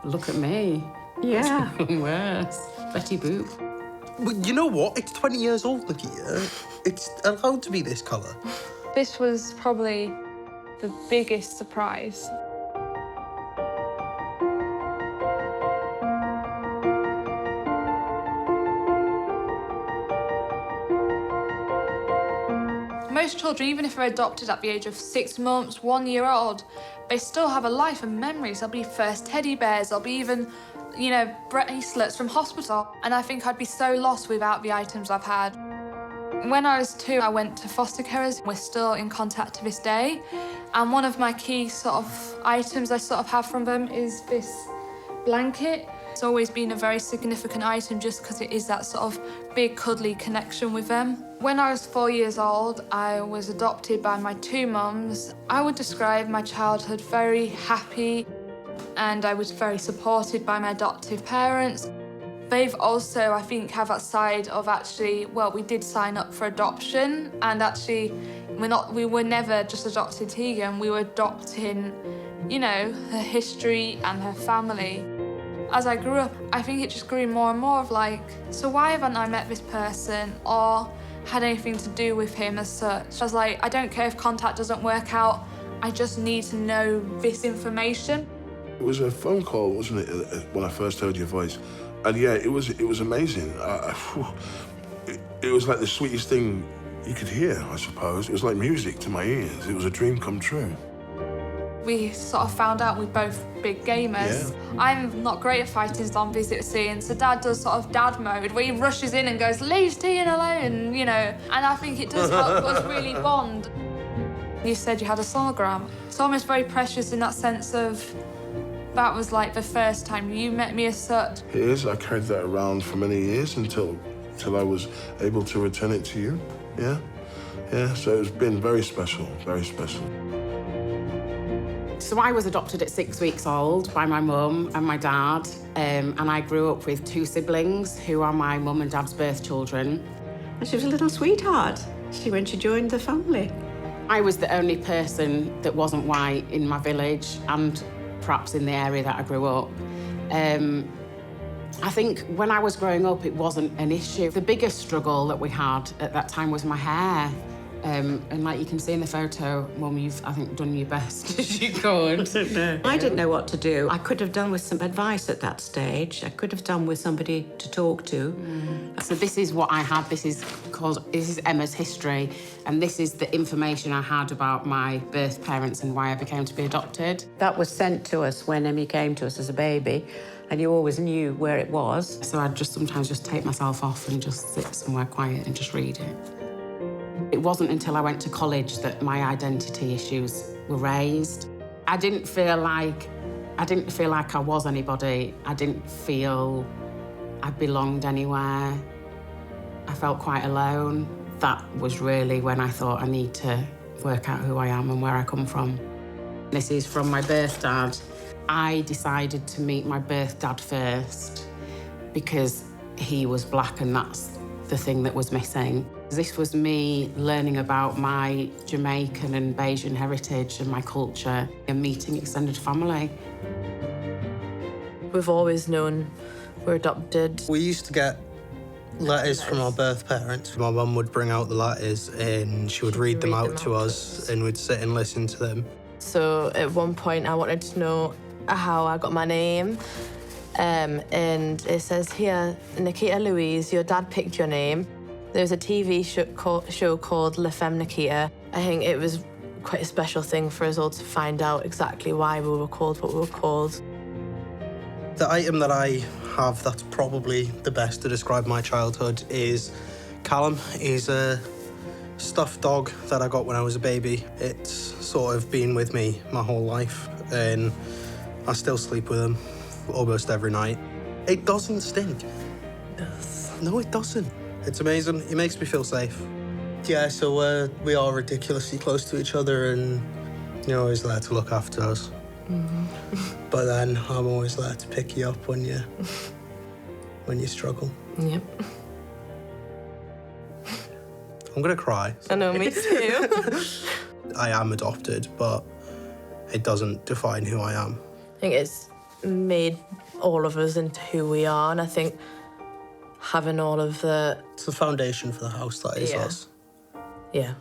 Look at me. Yeah. Worse. Betty Boop. But you know what? It's 20 years old, Nikita. It's allowed to be this colour. This was probably the biggest surprise. Most children, even if they're adopted at the age of 6 months, 1 year old, they still have a life and memories. There'll be first teddy bears, there'll be even, you know, bracelets from hospital. And I think I'd be so lost without the items I've had. When I was 2, I went to foster carers. We're still in contact to this day. And one of my key sort of items I sort of have from them is this blanket. It's always been a very significant item just because it is that sort of big cuddly connection with them. When I was 4 years old, I was adopted by my 2 mums. I would describe my childhood very happy, and I was very supported by my adoptive parents. They've also, I think, have that side of actually, well, we did sign up for adoption, and actually we were never just adopting Tegan, we were adopting, you know, her history and her family. As I grew up, I think it just grew more and more of like, so why haven't I met this person or had anything to do with him as such? I was like, I don't care if contact doesn't work out, I just need to know this information. It was a phone call, wasn't it, when I first heard your voice? And yeah, it was amazing. It was like the sweetest thing you could hear, I suppose. It was like music to my ears. It was a dream come true. We sort of found out we're both big gamers. Yeah. I'm not great at fighting zombies, it was seeing, so Dad does sort of dad mode, where he rushes in and goes, leave Tegan alone, you know, and I think it does help us really bond. You said you had a sonogram. It's almost very precious in that sense of, that was like the first time you met me as such. It is. I carried that around for many years until I was able to return it to you. Yeah. Yeah, so it's been very special, very special. So I was adopted at 6 weeks old by my mum and my dad, and I grew up with 2 siblings who are my mum and dad's birth children. And she was a little sweetheart when she joined the family. I was the only person that wasn't white in my village and perhaps in the area that I grew up. I think when I was growing up, it wasn't an issue. The biggest struggle that we had at that time was my hair. And like you can see in the photo, Mum, you've, I think, done your best as you could. I didn't know what to do. I could have done with some advice at that stage. I could have done with somebody to talk to. So this is what I had. This is Emma's history, and this is the information I had about my birth parents and why I became to be adopted. That was sent to us when Emmy came to us as a baby, and you always knew where it was. So I'd just sometimes just take myself off and just sit somewhere quiet and just read it. It wasn't until I went to college that my identity issues were raised. I didn't feel like I was anybody. I didn't feel I belonged anywhere. I felt quite alone. That was really when I thought I need to work out who I am and where I come from. This is from my birth dad. I decided to meet my birth dad first because he was black and that's the thing that was missing. This was me learning about my Jamaican and Bajan heritage and my culture and meeting extended family. We've always known we're adopted. We used to get letters from our birth parents. My mum would bring out the letters and she would read them out to us and we'd sit and listen to them. So at one point I wanted to know how I got my name. And it says here, Nikita Louise, your dad picked your name. There's a TV show called La Femme Nikita. I think it was quite a special thing for us all to find out exactly why we were called what we were called. The item that I have that's probably the best to describe my childhood is Callum. He's a stuffed dog that I got when I was a baby. It's sort of been with me my whole life and I still sleep with him almost every night. It doesn't stink. Yes. No, it doesn't. It's amazing. He makes me feel safe. Yeah, so we are ridiculously close to each other and you're always there to look after us. Mm-hmm. But then I'm always there to pick you up when you struggle. Yep. I'm gonna cry. I know, me too. I am adopted, but it doesn't define who I am. I think it's made all of us into who we are, and I think having all of the... It's the foundation for the house that is Yeah. us. Yeah.